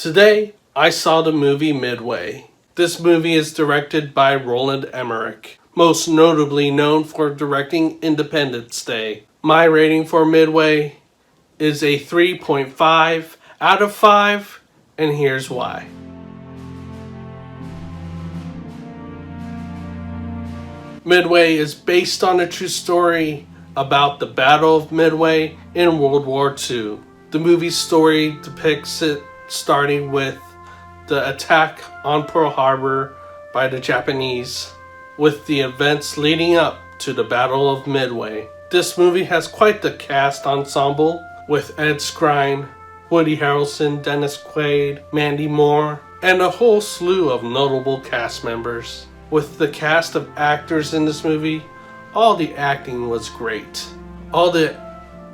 Today, I saw the movie Midway. This movie is directed by Roland Emmerich, most notably known for directing Independence Day. My rating for Midway is a 3.5 out of 5, and here's why. Midway is based on a true story about the Battle of Midway in World War II. The movie's story depicts it starting with the attack on Pearl Harbor by the Japanese, with the events leading up to the Battle of Midway. This movie has quite the cast ensemble, with Ed Skrein, Woody Harrelson, Dennis Quaid, Mandy Moore, and a whole slew of notable cast members. With the cast of actors in this movie, all the acting was great. All the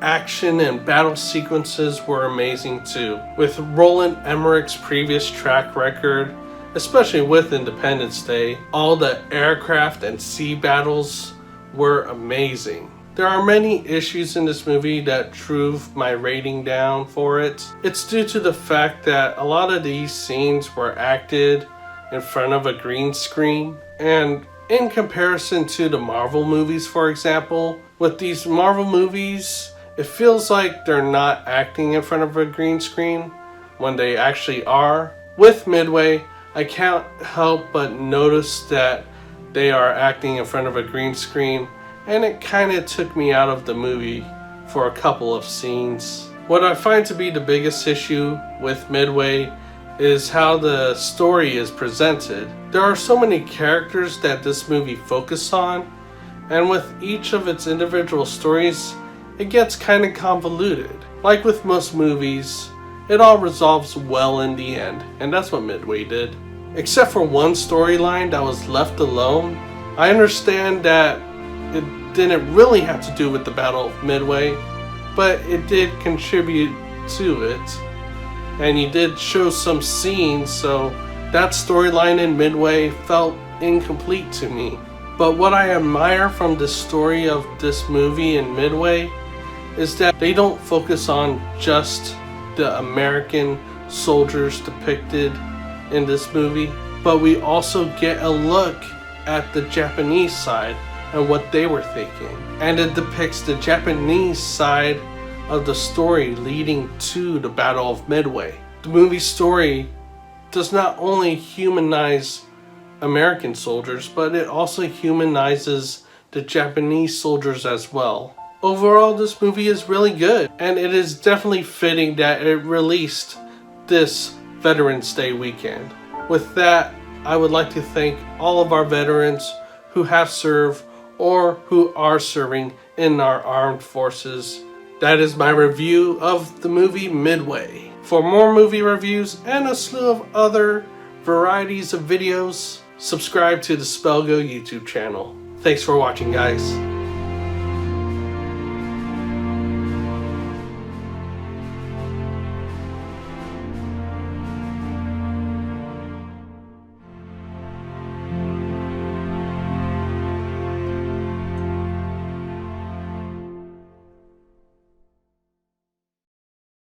action and battle sequences were amazing too. With Roland Emmerich's previous track record, especially with Independence Day, all the aircraft and sea battles were amazing. There are many issues in this movie that drove my rating down for it. It's due to the fact that a lot of these scenes were acted in front of a green screen, and in comparison to the Marvel movies, for example, with these Marvel movies, it feels like they're not acting in front of a green screen when they actually are. With Midway, I can't help but notice that they are acting in front of a green screen, and it kind of took me out of the movie for a couple of scenes. What I find to be the biggest issue with Midway is how the story is presented. There are so many characters that this movie focuses on, and with each of its individual stories, it gets kind of convoluted. Like with most movies, it all resolves well in the end, and that's what Midway did. Except for one storyline that was left alone. I understand that it didn't really have to do with the Battle of Midway, but it did contribute to it. And he did show some scenes, so that storyline in Midway felt incomplete to me. But what I admire from the story of this movie in Midway is that they don't focus on just the American soldiers depicted in this movie, but we also get a look at the Japanese side and what they were thinking. And it depicts the Japanese side of the story leading to the Battle of Midway. The movie's story does not only humanize American soldiers, but it also humanizes the Japanese soldiers as well. Overall, this movie is really good, and it is definitely fitting that it released this Veterans Day weekend. With that, I would like to thank all of our veterans who have served or who are serving in our armed forces. That is my review of the movie Midway. For more movie reviews and a slew of other varieties of videos, subscribe to the Spellgo YouTube channel. Thanks for watching, guys.